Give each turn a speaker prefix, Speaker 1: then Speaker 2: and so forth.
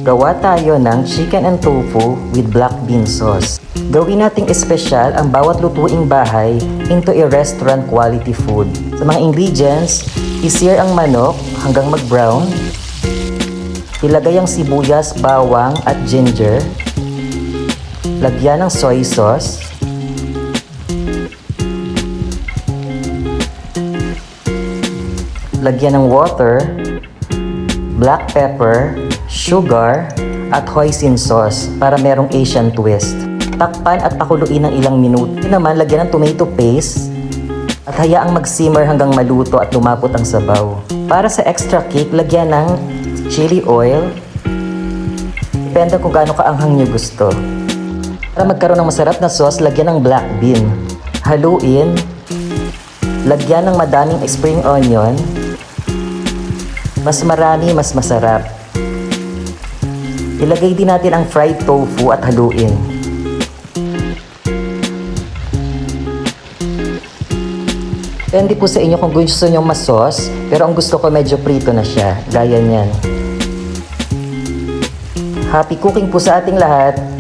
Speaker 1: Gawa tayo ng chicken and tofu with black bean sauce. Gawin nating espesyal ang bawat lutuing bahay into a restaurant quality food. Sa mga ingredients, i-sear ang manok hanggang mag-brown. Ilagay ang sibuyas, bawang at ginger. Lagyan ng soy sauce. Lagyan ng water, black pepper, sugar, at hoisin sauce para merong Asian twist. Takpan at pakuluin ng ilang minuto. Naman, lagyan ng tomato paste at hayaang mag-simmer hanggang maluto at lumapot ang sabaw. Para sa extra kick, lagyan ng chili oil. Depende kung gaano kaanghang nyo gusto. Para magkaroon ng masarap na sauce, lagyan ng black bean. Haluin. Lagyan ng madaming spring onion. Mas marami, mas masarap. Ilagay din natin ang fried tofu at haluin. Depende po sa inyo kung gusto nyo mas sauce, pero ang gusto ko medyo prito na siya. Gaya niyan. Happy cooking po sa ating lahat!